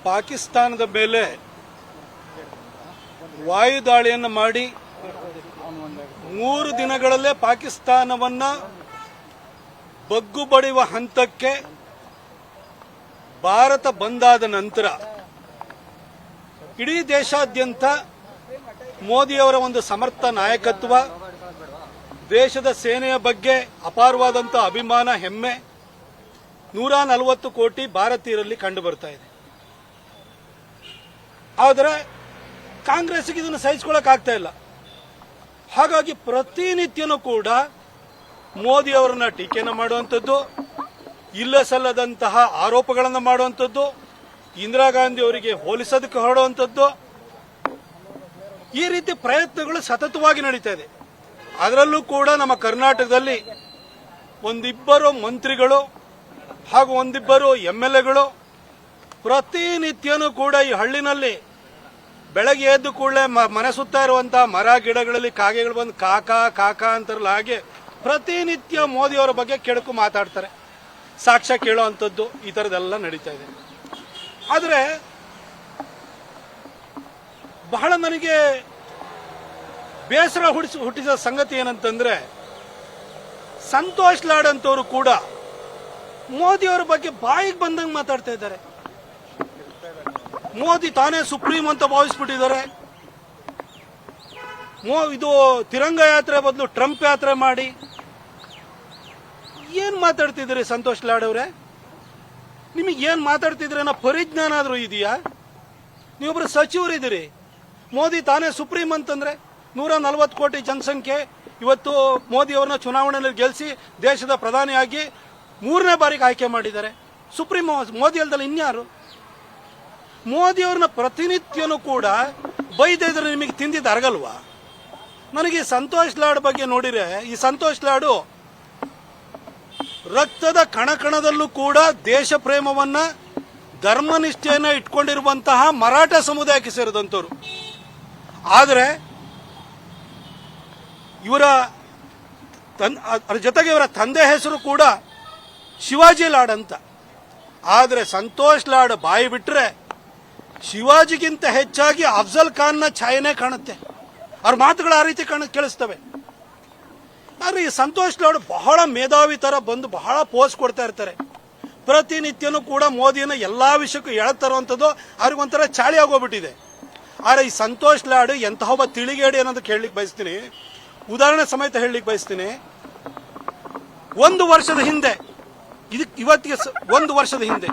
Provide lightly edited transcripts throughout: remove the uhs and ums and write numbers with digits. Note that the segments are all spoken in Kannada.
ಪಾಕಿಸ್ತಾನದ ಮೇಲೆ ವಾಯುದಾಳಿಯನ್ನು ಮಾಡಿ 3 ದಿನಗಳಲ್ಲೇ ಪಾಕಿಸ್ತಾನವನ್ನ ಬಗ್ಗು ಬಡಿಯುವ ಹಂತಕ್ಕೆ ಭಾರತ ಬಂದಾದ ನಂತರ ಇಡೀ ದೇಶಾದ್ಯಂತ ಮೋದಿಯವರ ಒಂದು ಸಮರ್ಥ ನಾಯಕತ್ವ, ದೇಶದ ಸೇನೆಯ ಬಗ್ಗೆ ಅಪಾರವಾದಂಥ ಅಭಿಮಾನ, ಹೆಮ್ಮೆ 140 ಕೋಟಿ ಭಾರತೀಯರಲ್ಲಿ ಕಂಡು ಬರ್ತಾ ಇದೆ. ಆದರೆ ಕಾಂಗ್ರೆಸ್ಗೆ ಇದನ್ನು ಸಹಿಸಿಕೊಳ್ಳಕ್ಕಾಗ್ತಾ ಇಲ್ಲ. ಹಾಗಾಗಿ ಪ್ರತಿನಿತ್ಯನೂ ಕೂಡ ಮೋದಿ ಅವರನ್ನ ಟೀಕೆಯನ್ನು ಮಾಡುವಂಥದ್ದು, ಇಲ್ಲ ಸಲ್ಲದಂತಹ ಆರೋಪಗಳನ್ನು ಮಾಡುವಂಥದ್ದು, ಇಂದಿರಾ ಗಾಂಧಿ ಅವರಿಗೆ ಹೋಲಿಸೋದಕ್ಕೆ ಹೊರಡುವಂಥದ್ದು, ಈ ರೀತಿ ಪ್ರಯತ್ನಗಳು ಸತತವಾಗಿ ನಡೀತಾ ಇದೆ. ಅದರಲ್ಲೂ ಕೂಡ ನಮ್ಮ ಕರ್ನಾಟಕದಲ್ಲಿ ಒಂದಿಬ್ಬರು ಮಂತ್ರಿಗಳು ಹಾಗೂ ಒಂದಿಬ್ಬರು MLAಗಳು ಪ್ರತಿನಿತ್ಯನೂ ಕೂಡ ಈ ಹಳ್ಳಿನಲ್ಲಿ ಬೆಳಗ್ಗೆ ಎದ್ದು ಕೂಡಲೇ ಮನೆ ಸುತ್ತಾ ಇರುವಂತಹ ಮರ ಗಿಡಗಳಲ್ಲಿ ಕಾಗೆಗಳು ಬಂದು ಕಾಕಾ ಕಾಕಾ ಅಂತಾರಲ್ಲ, ಹಾಗೆ ಪ್ರತಿನಿತ್ಯ ಮೋದಿಯವರ ಬಗ್ಗೆ ಕೆಡಕು ಮಾತಾಡ್ತಾರೆ, ಸಾಕ್ಷ್ಯ ಕೇಳುವಂಥದ್ದು, ಈ ಥರದ್ದೆಲ್ಲ ನಡೀತಾ ಇದೆ. ಆದರೆ ಬಹಳ ನನಗೆ ಬೇಸರ ಹುಟ್ಟಿಸಿದ ಸಂಗತಿ ಏನಂತಂದ್ರೆ, ಸಂತೋಷ್ ಲಾಡ್ ಅಂತವರು ಕೂಡ ಮೋದಿಯವರ ಬಗ್ಗೆ ಬಾಯಿಗೆ ಬಂದಂಗೆ ಮಾತಾಡ್ತಾ ಇದ್ದಾರೆ. ಮೋದಿ ತಾನೇ ಸುಪ್ರೀಂ ಅಂತ ಭಾವಿಸ್ಬಿಟ್ಟಿದ್ದಾರೆ. ಇದು ತಿರಂಗ ಯಾತ್ರೆ ಬದಲು ಟ್ರಂಪ್ ಯಾತ್ರೆ ಮಾಡಿ ಏನ್ ಮಾತಾಡ್ತಿದ್ದೀರಿ ಸಂತೋಷ್ ಲಾಡ್ ಅವರೇ? ನಿಮಗೆ ಏನ್ ಮಾತಾಡ್ತಿದ್ರೆ ಅನ್ನೋ ಪರಿಜ್ಞಾನ ಆದ್ರೂ ಇದೆಯಾ? ನೀವೊಬ್ರು ಸಚಿವರಿದ್ದೀರಿ. ಮೋದಿ ತಾನೇ ಸುಪ್ರೀಂ ಅಂತಂದ್ರೆ 140 ಕೋಟಿ ಜನಸಂಖ್ಯೆ ಇವತ್ತು ಮೋದಿ ಅವರನ್ನ ಚುನಾವಣೆಯಲ್ಲಿ ಗೆಲ್ಲಿಸಿ ದೇಶದ ಪ್ರಧಾನಿಯಾಗಿ 3ನೇ ಬಾರಿಗೆ ಆಯ್ಕೆ ಮಾಡಿದ್ದಾರೆ. ಸುಪ್ರೀಂ ಮೋದಿ ಅಲ್ದಲ್ಲ ಇನ್ಯಾರು? ಮೋದಿ ಅವ್ರನ್ನ ಪ್ರತಿನಿತ್ಯನೂ ಕೂಡ ಬೈದಿದ್ರೆ ನಿಮಗೆ ತಿಂದಿದ್ದು ಅರಗಲ್ವಾ? ನನಗೆ ಸಂತೋಷ್ ಲಾಡ್ ಬಗ್ಗೆ ನೋಡಿದ್ರೆ, ಈ ಸಂತೋಷ್ ಲಾಡು ರಕ್ತದ ಕಣಕಣದಲ್ಲೂ ಕೂಡ ದೇಶ ಪ್ರೇಮವನ್ನ, ಧರ್ಮನಿಷ್ಠೆಯನ್ನ ಇಟ್ಕೊಂಡಿರುವಂತಹ ಮರಾಠ ಸಮುದಾಯಕ್ಕೆ ಸೇರಿದಂತವರು. ಆದರೆ ಅದರ ಜೊತೆಗೆ ಇವರ ತಂದೆ ಹೆಸರು ಕೂಡ ಶಿವಾಜಿ ಲಾಡ್ ಅಂತ. ಆದರೆ ಸಂತೋಷ್ ಲಾಡ್ ಬಾಯಿ ಬಿಟ್ರೆ ಶಿವಾಜಿಗಿಂತ ಹೆಚ್ಚಾಗಿ ಅಫ್ಜಲ್ ಖಾನ್ನ ಛಾಯೆನೇ ಕಾಣುತ್ತೆ. ಅವ್ರ ಮಾತುಗಳು ಆ ರೀತಿ ಕೇಳಿಸ್ತವೆ. ಆದ್ರೆ ಈ ಸಂತೋಷ್ ಲಾಡ್ ಬಹಳ ಮೇಧಾವಿ ತರ ಬಂದು ಬಹಳ ಪೋಸ್ ಕೊಡ್ತಾ ಇರ್ತಾರೆ. ಪ್ರತಿನಿತ್ಯನೂ ಕೂಡ ಮೋದಿಯನ್ನ ಎಲ್ಲಾ ವಿಷಯಕ್ಕೂ ಎಳತರುವಂಥದ್ದು ಅವ್ರಿಗೊಂಥರ ಚಾಳಿ ಆಗೋಗ್ಬಿಟ್ಟಿದೆ. ಆದ್ರೆ ಈ ಸಂತೋಷ್ ಲಾಡ್ ಎಂತಹ ಒಬ್ಬ ತಿಳಿಗೇಡಿ ಅನ್ನೋದಕ್ಕೆ ಹೇಳಲಿಕ್ಕೆ ಬಯಸ್ತೀನಿ, ಉದಾಹರಣೆ ಸಮೇತ ಹೇಳಲಿಕ್ಕೆ ಬಯಸ್ತೀನಿ. 1 ವರ್ಷದ ಹಿಂದೆ, ಇವತ್ತಿಗೆ 1 ವರ್ಷದ ಹಿಂದೆ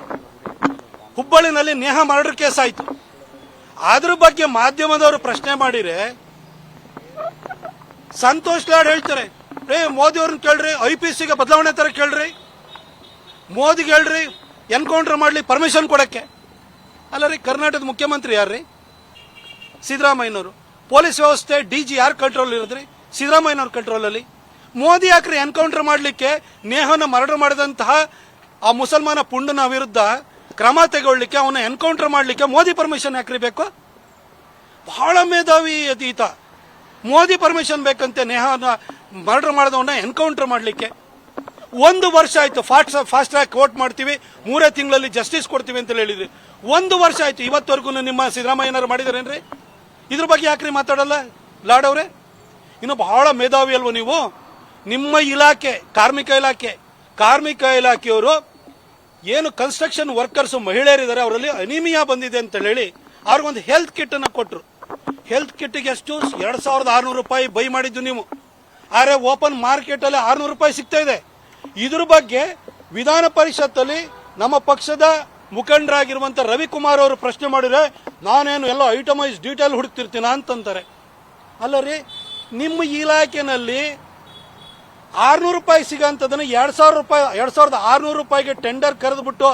ಹುಬ್ಬಳ್ಳಿನಲ್ಲಿ ನೇಹಾ ಮರ್ಡರ್ ಕೇಸ್ ಆಯ್ತು. ಅದ್ರ ಬಗ್ಗೆ ಮಾಧ್ಯಮದವರು ಪ್ರಶ್ನೆ ಮಾಡಿದ್ರೆ ಸಂತೋಷ್ ಲಾಡ್ ಹೇಳ್ತಾರೆ, ಮೋದಿ ಅವ್ರನ್ನ ಕೇಳ್ರಿ, IPCಗೆ ಬದಲಾವಣೆ ತರ ಕೇಳ್ರಿ, ಮೋದಿಗೆ ಹೇಳ್ರಿ ಎನ್ಕೌಂಟರ್ ಮಾಡ್ಲಿ ಪರ್ಮಿಷನ್ ಕೊಡಕ್ಕೆ. ಅಲ್ಲ ರೀ, ಕರ್ನಾಟಕದ ಮುಖ್ಯಮಂತ್ರಿ ಯಾರ್ರಿ? ಸಿದ್ದರಾಮಯ್ಯನವರು. ಪೊಲೀಸ್ ವ್ಯವಸ್ಥೆ DG ಯಾರ ಕಂಟ್ರೋಲ್ ಇರೋದ್ರಿ? ಸಿದ್ದರಾಮಯ್ಯನವ್ರ ಕಂಟ್ರೋಲ್ ಅಲ್ಲಿ. ಮೋದಿ ಯಾಕ್ರಿ ಎನ್ಕೌಂಟರ್ ಮಾಡ್ಲಿಕ್ಕೆ, ನೇಹನ ಮರ್ಡರ್ ಮಾಡಿದಂತಹ ಆ ಮುಸಲ್ಮಾನ ಪುಂಡನ ವಿರುದ್ಧ ಕ್ರಮ ತಗೊಳ್ಳಿಕ್ಕೆ, ಅವನ್ನ ಎನ್ಕೌಂಟರ್ ಮಾಡ್ಲಿಕ್ಕೆ ಮೋದಿ ಪರ್ಮಿಷನ್ ಯಾಕ್ರಿ ಬೇಕು? ಬಹಳ ಮೇಧಾವಿ ಈತ. ಮೋದಿ ಪರ್ಮಿಷನ್ ಬೇಕಂತೆ ನೇಹನ ಮರ್ಡರ್ ಮಾಡಿದವನ್ನ ಎನ್ಕೌಂಟರ್ ಮಾಡ್ಲಿಕ್ಕೆ. 1 ವರ್ಷ ಆಯ್ತು. ಫಾಸ್ಟ್ ಟ್ರ್ಯಾಕ್ ಕೋರ್ಟ್ ಮಾಡ್ತೀವಿ, 3 ತಿಂಗಳಲ್ಲಿ ಜಸ್ಟಿಸ್ ಕೊಡ್ತೀವಿ ಅಂತ ಹೇಳಿದ್ರಿ. 1 ವರ್ಷ ಆಯ್ತು. ಇವತ್ತವರೆಗೂ ನಿಮ್ಮ ಸಿದ್ದರಾಮಯ್ಯನವರು ಮಾಡಿದಾರೇನ್ರಿ? ಇದ್ರ ಬಗ್ಗೆ ಯಾಕ್ರಿ ಮಾತಾಡಲ್ಲ ಲಾಡ್ ಅವರೇ? ಇನ್ನು ಬಹಳ ಮೇಧಾವಿ ಅಲ್ವ ನೀವು? ನಿಮ್ಮ ಇಲಾಖೆ ಕಾರ್ಮಿಕ ಇಲಾಖೆಯವರು ಏನು ಕನ್ಸ್ಟ್ರಕ್ಷನ್ ವರ್ಕರ್ಸ್ ಮಹಿಳೆಯರಿದ್ದಾರೆ, ಅವರಲ್ಲಿ ಅನಿಮಿಯಾ ಬಂದಿದೆ ಅಂತ ಹೇಳಿ ಅವ್ರಿಗೊಂದು ಹೆಲ್ತ್ ಕಿಟ್ ಅನ್ನ ಕೊಟ್ಟರು. ಹೆಲ್ತ್ ಕಿಟ್ಗೆ ಎಷ್ಟು? 2600 ರೂಪಾಯಿ ಬೈ ಮಾಡಿದ್ದು ನೀವು. ಆದ್ರೆ ಓಪನ್ ಮಾರ್ಕೆಟ್ ಅಲ್ಲಿ 600 ರೂಪಾಯಿ ಸಿಗ್ತಾ ಇದೆ. ಇದ್ರ ಬಗ್ಗೆ ವಿಧಾನ ಪರಿಷತ್ತಲ್ಲಿ ನಮ್ಮ ಪಕ್ಷದ ಮುಖಂಡರಾಗಿರುವಂತ ರವಿಕುಮಾರ್ ಅವರು ಪ್ರಶ್ನೆ ಮಾಡಿದ್ರೆ, ನಾನೇನು ಎಲ್ಲ ಐಟಮೈಸ್ ಡೀಟೇಲ್ ಹುಡುಕ್ತಿರ್ತೀನ ಅಂತಂತಾರೆ. ಅಲ್ಲ ರೀ, ನಿಮ್ಮ ಇಲಾಖೆನಲ್ಲಿ 600 ರೂಪಾಯಿ ಸಿಗಂತದನ್ನ 2600 ರೂಪಾಯಿಗೆ ಟೆಂಡರ್ ಕರೆದ್ಬಿಟ್ಟು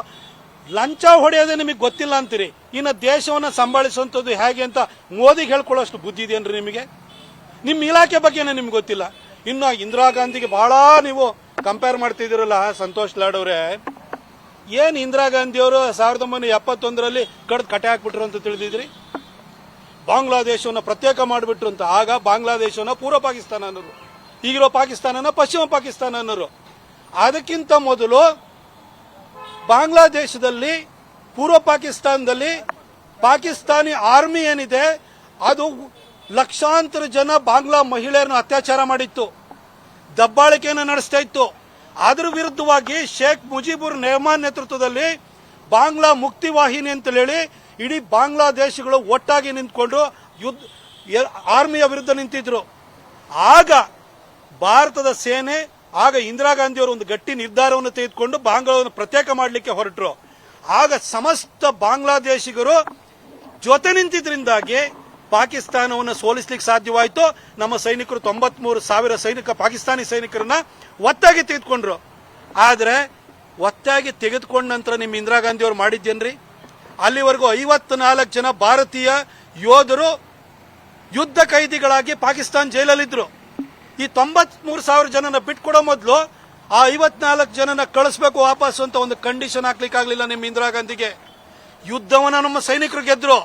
ಲಂಚ ಹೊಡೆಯೋದೇ ನಿಮಗೆ ಗೊತ್ತಿಲ್ಲ ಅಂತೀರಿ. ಇನ್ನು ದೇಶವನ್ನ ಸಂಭಾಳಿಸುವಂಥದ್ದು ಹೇಗೆ ಅಂತ ಮೋದಿಗೆ ಹೇಳ್ಕೊಳ್ಳೋಷ್ಟು ಬುದ್ಧಿ ಇದೆಯೇನ್ರಿ ನಿಮಗೆ? ನಿಮ್ಮ ಇಲಾಖೆ ಬಗ್ಗೆನೇ ನಿಮ್ಗೆ ಗೊತ್ತಿಲ್ಲ. ಇನ್ನು ಇಂದಿರಾ ಗಾಂಧಿಗೆ ಬಹಳ ನೀವು ಕಂಪೇರ್ ಮಾಡ್ತಿದ್ದೀರಲ್ಲ ಸಂತೋಷ್ ಲಾಡ್ ಅವರೇ. ಏನ್ ಇಂದಿರಾ ಗಾಂಧಿ ಅವರು 1971ರಲ್ಲಿ ಕಡ್ದು ಕಟ್ಟೆ ಹಾಕ್ಬಿಟ್ರು ಅಂತ ತಿಳಿದಿದ್ರಿ? ಬಾಂಗ್ಲಾದೇಶವನ್ನ ಪ್ರತ್ಯೇಕ ಮಾಡಿಬಿಟ್ರು ಅಂತ. ಆಗ ಬಾಂಗ್ಲಾದೇಶವನ್ನ ಪೂರ್ವ ಪಾಕಿಸ್ತಾನ ಅನ್ನೋರು, ಈಗಿರೋ ಪಾಕಿಸ್ತಾನನ ಪಶ್ಚಿಮ ಪಾಕಿಸ್ತಾನ ಅನ್ನೋರು. ಅದಕ್ಕಿಂತ ಮೊದಲು ಬಾಂಗ್ಲಾದೇಶದಲ್ಲಿ ಪೂರ್ವ ಪಾಕಿಸ್ತಾನದಲ್ಲಿ ಪಾಕಿಸ್ತಾನಿ ಆರ್ಮಿ ಏನಿದೆ ಅದು ಲಕ್ಷಾಂತರ ಜನ ಬಾಂಗ್ಲಾ ಮಹಿಳೆಯರನ್ನು ಅತ್ಯಾಚಾರ ಮಾಡಿತ್ತು, ದಬ್ಬಾಳಿಕೆಯನ್ನು ನಡೆಸ್ತಾ ಇತ್ತು. ಅದರ ವಿರುದ್ಧವಾಗಿ ಶೇಖ್ ಮುಜಿಬುರ್ ರೆಹಮಾನ್ ನೇತೃತ್ವದಲ್ಲಿ ಬಾಂಗ್ಲಾ ಮುಕ್ತಿ ವಾಹಿನಿ ಅಂತ ಹೇಳಿ ಇಡೀ ಬಾಂಗ್ಲಾದೇಶಗಳು ಒಟ್ಟಾಗಿ ನಿಂತ್ಕೊಂಡು ಆರ್ಮಿಯ ವಿರುದ್ಧ ನಿಂತಿದ್ರು. ಆಗ ಭಾರತದ ಸೇನೆ, ಆಗ ಇಂದಿರಾ ಗಾಂಧಿಯವರು ಒಂದು ಗಟ್ಟಿ ನಿರ್ಧಾರವನ್ನು ತೆಗೆದುಕೊಂಡು ಬಾಂಗ್ಲಾವನ್ನು ಪ್ರತ್ಯೇಕ ಮಾಡಲಿಕ್ಕೆ ಹೊರಟರು. ಆಗ ಸಮಸ್ತ ಬಾಂಗ್ಲಾದೇಶಿಗರು ಜೊತೆ ನಿಂತಿದ್ರಿಂದಾಗಿ ಪಾಕಿಸ್ತಾನವನ್ನು ಸೋಲಿಸಲಿಕ್ಕೆ ಸಾಧ್ಯವಾಯಿತು. ನಮ್ಮ ಸೈನಿಕರು 93,000 ಪಾಕಿಸ್ತಾನಿ ಸೈನಿಕರನ್ನ ಒತ್ತಾಗಿ ತೆಗೆದುಕೊಂಡ್ರು. ಆದರೆ ಒತ್ತಾಗಿ ತೆಗೆದುಕೊಂಡ ನಂತರ ನಿಮ್ಮ ಇಂದಿರಾ ಗಾಂಧಿ ಅವರು ಮಾಡಿದ್ದೇನ್ರಿ? ಅಲ್ಲಿವರೆಗೂ 54 ಜನ ಭಾರತೀಯ ಯೋಧರು ಯುದ್ಧ ಖೈದಿಗಳಾಗಿ ಪಾಕಿಸ್ತಾನ ಜೈಲಲ್ಲಿದ್ರು. ಈ 93,000 ಜನನ ಬಿಟ್ಕೊಡೋ ಮೊದಲು ಆ 54 ಜನನ ಕಳಿಸ್ಬೇಕು ವಾಪಸ್ ಅಂತ ಒಂದು ಕಂಡೀಷನ್ ಹಾಕ್ಲಿಕ್ಕೆ ಆಗ್ಲಿಲ್ಲ ನಿಮ್ಮ ಇಂದಿರಾ ಗಾಂಧಿಗೆ. ಯುದ್ಧವನ್ನ ನಮ್ಮ ಸೈನಿಕರು ಗೆದ್ರು,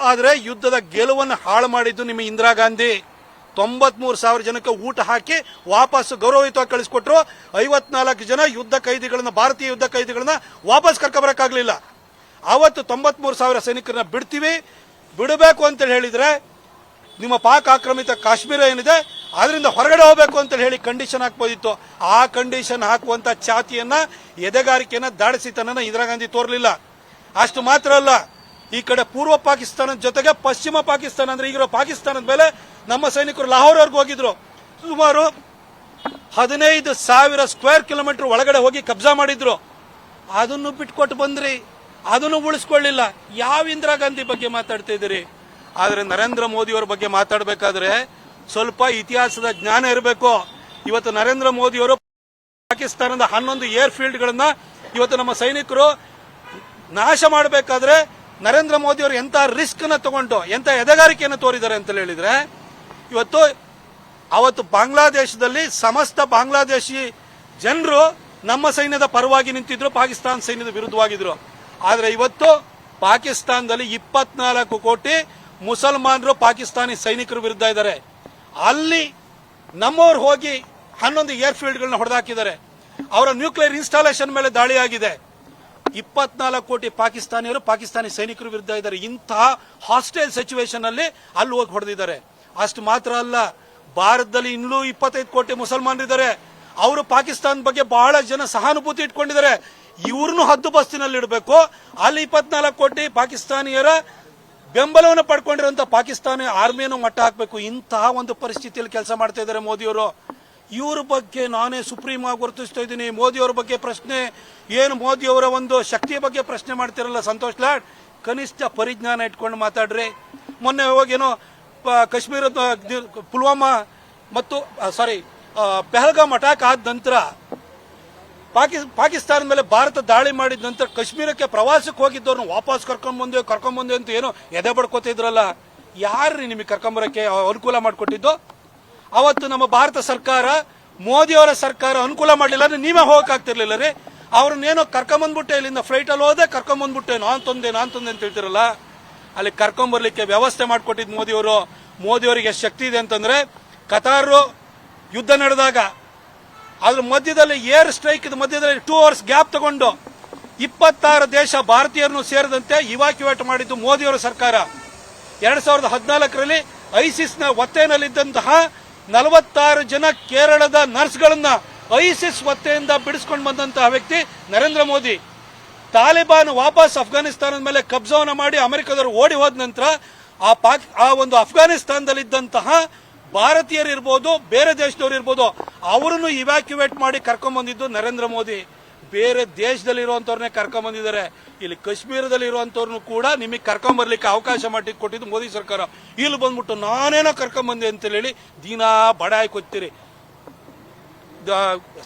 ಆದ್ರೆ ಯುದ್ಧದ ಗೆಲುವನ್ನು ಹಾಳು ಮಾಡಿದ್ದು ನಿಮ್ಮ ಇಂದಿರಾ ಗಾಂಧಿ. 93,000 ಜನಕ್ಕೆ ಊಟ ಹಾಕಿ ವಾಪಸ್ ಗೌರವಯುತವಾಗಿ ಕಳಿಸ್ಕೊಟ್ರು. 54 ಜನ ಯುದ್ಧ ಖೈದಿಗಳನ್ನ, ಭಾರತೀಯ ಯುದ್ಧ ಖೈದಿಗಳನ್ನ ವಾಪಸ್ ಕರ್ಕೊಬರಕ್ಕಾಗ್ಲಿಲ್ಲ. ಅವತ್ತು 93,000 ಸೈನಿಕರನ್ನ ಬಿಡಬೇಕು ಅಂತ ಹೇಳಿದ್ರೆ ನಿಮ್ಮ ಪಾಕ್ ಆಕ್ರಮಿತ ಕಾಶ್ಮೀರ ಏನಿದೆ ಅದರಿಂದ ಹೊರಗಡೆ ಹೋಗಬೇಕು ಅಂತ ಹೇಳಿ ಕಂಡೀಷನ್ ಹಾಕ್ಬೋದಿತ್ತು. ಆ ಕಂಡೀಷನ್ ಹಾಕುವಂತ ಛಾತಿಯನ್ನ, ಎದೆಗಾರಿಕೆಯನ್ನ, ದಾಳಿಸಿತನನ್ನ ಇಂದಿರಾ ಗಾಂಧಿ ತೋರಲಿಲ್ಲ. ಅಷ್ಟು ಮಾತ್ರ ಅಲ್ಲ, ಈ ಕಡೆ ಪೂರ್ವ ಪಾಕಿಸ್ತಾನದ ಜೊತೆಗೆ ಪಶ್ಚಿಮ ಪಾಕಿಸ್ತಾನ ಅಂದ್ರೆ ಈಗಿರೋ ಪಾಕಿಸ್ತಾನದ ಮೇಲೆ ನಮ್ಮ ಸೈನಿಕರು ಲಾಹೋರ್ವರೆಗೂ ಹೋಗಿದ್ರು. ಸುಮಾರು 15,000 ಸ್ಕ್ವೇರ್ ಕಿಲೋಮೀಟರ್ ಒಳಗಡೆ ಹೋಗಿ ಕಬ್ಜಾ ಮಾಡಿದ್ರು. ಅದನ್ನು ಬಿಟ್ಕೊಟ್ಟು ಬಂದ್ರಿ, ಅದನ್ನು ಉಳಿಸ್ಕೊಳ್ಳಿಲ್ಲ. ಯಾವ ಇಂದಿರಾ ಗಾಂಧಿ ಬಗ್ಗೆ ಮಾತಾಡ್ತಾ ಇದ್ದೀರಿ? ಆದ್ರೆ ನರೇಂದ್ರ ಮೋದಿ ಅವರ ಬಗ್ಗೆ ಮಾತಾಡಬೇಕಾದ್ರೆ ಸ್ವಲ್ಪ ಇತಿಹಾಸದ ಜ್ಞಾನ ಇರಬೇಕು. ಇವತ್ತು ನರೇಂದ್ರ ಮೋದಿ ಅವರು ಪಾಕಿಸ್ತಾನದ 11 ಏರ್ ಫೀಲ್ಡ್ ಗಳನ್ನ ಇವತ್ತು ನಮ್ಮ ಸೈನಿಕರು ನಾಶ ಮಾಡಬೇಕಾದ್ರೆ ನರೇಂದ್ರ ಮೋದಿ ಅವರು ಎಂತ ರಿಸ್ಕ್ ನ ತಗೊಂಡು ಎಂತ ಎದೆಗಾರಿಕೆಯನ್ನು ತೋರಿದ್ದಾರೆ ಅಂತ ಹೇಳಿದ್ರೆ, ಅವತ್ತು ಬಾಂಗ್ಲಾದೇಶದಲ್ಲಿ ಸಮಸ್ತ ಬಾಂಗ್ಲಾದೇಶಿ ಜನರು ನಮ್ಮ ಸೈನ್ಯದ ಪರವಾಗಿ ನಿಂತಿದ್ರು, ಪಾಕಿಸ್ತಾನ ಸೈನ್ಯದ ವಿರುದ್ಧವಾಗಿದ್ರು. ಆದ್ರೆ ಇವತ್ತು ಪಾಕಿಸ್ತಾನದಲ್ಲಿ 24 ಕೋಟಿ ಮುಸಲ್ಮಾನರು ಪಾಕಿಸ್ತಾನಿ ಸೈನಿಕರ ವಿರುದ್ಧ ಇದ್ದಾರೆ. ಅಲ್ಲಿ ನಮ್ಮವ್ರು ಹೋಗಿ 11 ಏರ್ ಫೀಲ್ಡ್ ಗಳನ್ನ ಹೊಡೆದಾಕಿದ್ದಾರೆ. ಅವರ ನ್ಯೂಕ್ಲಿಯರ್ ಇನ್ಸ್ಟಾಲೇಷನ್ ಮೇಲೆ ದಾಳಿ ಆಗಿದೆ. 24 ಕೋಟಿ ಪಾಕಿಸ್ತಾನಿಯರು ಪಾಕಿಸ್ತಾನಿ ಸೈನಿಕರ ವಿರುದ್ಧ ಇದ್ದಾರೆ. ಇಂತಹ ಹಾಸ್ಟೈಲ್ ಸಿಚುವೇಶನ್ ಅಲ್ಲಿ ಅಲ್ಲಿ ಹೋಗಿ ಹೊಡೆದಿದ್ದಾರೆ. ಅಷ್ಟು ಮಾತ್ರ ಅಲ್ಲ, ಭಾರತದಲ್ಲಿ ಇನ್ನೂ 25 ಕೋಟಿ ಮುಸಲ್ಮಾನರಿದ್ದಾರೆ. ಅವರು ಪಾಕಿಸ್ತಾನ ಬಗ್ಗೆ ಬಹಳ ಜನ ಸಹಾನುಭೂತಿ ಇಟ್ಕೊಂಡಿದ್ದಾರೆ. ಇವ್ರನ್ನು ಹದ್ದು ಬಸ್ತಿನಲ್ಲಿ ಇಡಬೇಕು. ಅಲ್ಲಿ 24 ಕೋಟಿ ಪಾಕಿಸ್ತಾನಿಯರ ಬೆಂಬಲವನ್ನು ಪಡ್ಕೊಂಡಿರುವಂತಹ ಪಾಕಿಸ್ತಾನಿ ಆರ್ಮಿಯನ್ನು ಮಟ್ಟ ಹಾಕಬೇಕು. ಇಂತಹ ಒಂದು ಪರಿಸ್ಥಿತಿಯಲ್ಲಿ ಕೆಲಸ ಮಾಡ್ತಾ ಇದ್ದಾರೆ ಮೋದಿಯವರು. ಇವ್ರ ಬಗ್ಗೆ ನಾನೇ ಸುಪ್ರೀಂ ಆಗಿ ಗುರುತಿಸ್ತಾ ಇದ್ದೀನಿ. ಮೋದಿಯವರ ಬಗ್ಗೆ ಪ್ರಶ್ನೆ ಏನು, ಮೋದಿಯವರ ಒಂದು ಶಕ್ತಿಯ ಬಗ್ಗೆ ಪ್ರಶ್ನೆ ಮಾಡ್ತಿರಲ್ಲ ಸಂತೋಷ್ ಲಾಡ್, ಕನಿಷ್ಠ ಪರಿಜ್ಞಾನ ಇಟ್ಕೊಂಡು ಮಾತಾಡ್ರಿ. ಮೊನ್ನೆ ಹೋಗೇನೋ ಕಾಶ್ಮೀರದ ಪುಲ್ವಾಮಾ ಮತ್ತು ಪಹಲ್ಗಾಮ್ ಅಟ್ಯಾಕ್ ಆದ ನಂತರ ಪಾಕಿಸ್ತಾನದ ಮೇಲೆ ಭಾರತ ದಾಳಿ ಮಾಡಿದ ನಂತರ ಕಾಶ್ಮೀರಕ್ಕೆ ಪ್ರವಾಸಕ್ಕೆ ಹೋಗಿದ್ದವ್ರನ್ನ ವಾಪಸ್ ಕರ್ಕೊಂಡ್ಬಂದೆ ಅಂತ ಏನೋ ಎದೆ ಬಡ್ಕೋತಿದ್ರಲ್ಲ, ಯಾರ್ರಿ ನಿಮಗೆ ಕರ್ಕೊಂಬರಕ್ಕೆ ಅನುಕೂಲ ಮಾಡಿಕೊಟ್ಟಿದ್ದು? ಅವತ್ತು ನಮ್ಮ ಭಾರತ ಸರ್ಕಾರ, ಮೋದಿಯವರ ಸರ್ಕಾರ ಅನುಕೂಲ ಮಾಡಲಿಲ್ಲ ಅಂದ್ರೆ ನೀವೇ ಹೋಗಕ್ಕಾಗ್ತಿರ್ಲಿಲ್ಲ ರೀ. ಅವ್ರನ್ನೇನೋ ಕರ್ಕೊಂಬಂದ್ಬಿಟ್ಟೆ, ಇಲ್ಲಿಂದ ಫ್ಲೈಟ್ ಅಲ್ಲಿ ಹೋದೆ ಕರ್ಕೊಂಬಂದ್ಬಿಟ್ಟೆ, ನಾನ್ ತೊಂದೆ ಅಂತ ಹೇಳ್ತಿರಲ್ಲ. ಅಲ್ಲಿ ಕರ್ಕೊಂಬರ್ಲಿಕ್ಕೆ ವ್ಯವಸ್ಥೆ ಮಾಡಿಕೊಟ್ಟಿದ್ ಮೋದಿಯವರು. ಮೋದಿಯವರಿಗೆ ಎಷ್ಟು ಶಕ್ತಿ ಇದೆ ಅಂತಂದ್ರೆ, ಕತಾರ್ ಯುದ್ಧ ನಡೆದಾಗ ಅದ್ರ ಮಧ್ಯದಲ್ಲಿ ಏರ್ ಸ್ಟ್ರೈಕ್ ಮಧ್ಯದಲ್ಲಿ 2 ಅವರ್ಸ್ ಗ್ಯಾಪ್ ತಗೊಂಡು 26 ದೇಶ ಭಾರತೀಯರನ್ನು ಸೇರಿದಂತೆ ಇವಾಕ್ಯುವೇಟ್ ಮಾಡಿದ್ದು ಮೋದಿಯವರ ಸರ್ಕಾರ. 2014ರಲ್ಲಿ ಐಸಿಸ್ನ ಒತ್ತೆನಲ್ಲಿದ್ದಂತಹ 46 ಜನ ಕೇರಳದ ನರ್ಸ್ಗಳನ್ನ ಐಸಿಸ್ ಒತ್ತೆಯಿಂದ ಬಿಡಿಸ್ಕೊಂಡು ಬಂದಂತಹ ವ್ಯಕ್ತಿ ನರೇಂದ್ರ ಮೋದಿ. ತಾಲಿಬಾನ್ ವಾಪಸ್ ಅಫ್ಘಾನಿಸ್ತಾನದ ಮೇಲೆ ಕಬ್ಜಾವನ್ನ ಮಾಡಿ ಅಮೆರಿಕದವರು ಓಡಿ ಹೋದ ನಂತರ ಆ ಒಂದು ಅಫ್ಘಾನಿಸ್ತಾನದಲ್ಲಿದ್ದಂತಹ ಭಾರತೀಯರು ಇರ್ಬೋದು, ಬೇರೆ ದೇಶದವರು ಇರ್ಬೋದು, ಅವರನ್ನು ಇವ್ಯಾಕ್ಯುವೇಟ್ ಮಾಡಿ ಕರ್ಕೊಂಡ್ಬಂದಿದ್ದು ನರೇಂದ್ರ ಮೋದಿ. ಬೇರೆ ದೇಶದಲ್ಲಿರುವಂತವ್ರನ್ನೇ ಕರ್ಕೊಂಡ್ಬಂದಿದ್ದಾರೆ. ಇಲ್ಲಿ ಕಾಶ್ಮೀರದಲ್ಲಿ ಇರುವಂತವ್ರನ್ನು ಕೂಡ ನಿಮಗೆ ಕರ್ಕೊಂಡ್ಬರ್ಲಿಕ್ಕೆ ಅವಕಾಶ ಮಾಡಿ ಕೊಟ್ಟಿದ್ದು ಮೋದಿ ಸರ್ಕಾರ. ಇಲ್ಲಿ ಬಂದ್ಬಿಟ್ಟು ನಾನೇನೋ ಕರ್ಕೊಂಡ್ಬಂದೆ ಅಂತ ಹೇಳಿ ದಿನಾ ಬಡಾಯಿ ಕೊಡ್ತೀರಿ.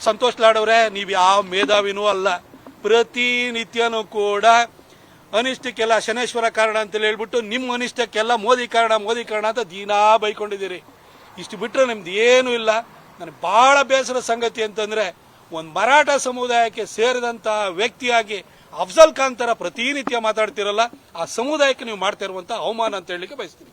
ಸಂತೋಷ್ ಲಾಡ್ ಅವರೇ, ನೀವು ಯಾವ ಮೇಧಾವಿನೂ ಅಲ್ಲ. ಪ್ರತಿನಿತ್ಯನೂ ಕೂಡ ಅನಿಷ್ಟಕ್ಕೆಲ್ಲ ಶನೇಶ್ವರ ಕಾರಣ ಅಂತ ಹೇಳ್ಬಿಟ್ಟು ನಿಮ್ಮ ಅನಿಷ್ಟಕ್ಕೆಲ್ಲ ಮೋದಿ ಕಾರಣ ಅಂತ ದಿನಾ ಬೈಕೊಂಡಿದ್ದೀರಿ. ಇಷ್ಟು ಬಿಟ್ಟರೆ ನಿಮ್ದು ಏನೂ ಇಲ್ಲ. ನನಗೆ ಬಹಳ ಬೇಸರ ಸಂಗತಿ ಅಂತಂದ್ರೆ, ಒಂದು ಮರಾಠ ಸಮುದಾಯಕ್ಕೆ ಸೇರಿದಂತಹ ವ್ಯಕ್ತಿಯಾಗಿ ಅಫ್ಜಲ್ ಖಾನ್ ತರ ಪ್ರತಿನಿತ್ಯ ಮಾತಾಡ್ತಿರಲ್ಲ, ಆ ಸಮುದಾಯಕ್ಕೆ ನೀವು ಮಾಡ್ತಾ ಇರುವಂತಹ ಅವಮಾನ ಅಂತ ಹೇಳಲಿಕ್ಕೆ ಬಯಸ್ತೀನಿ.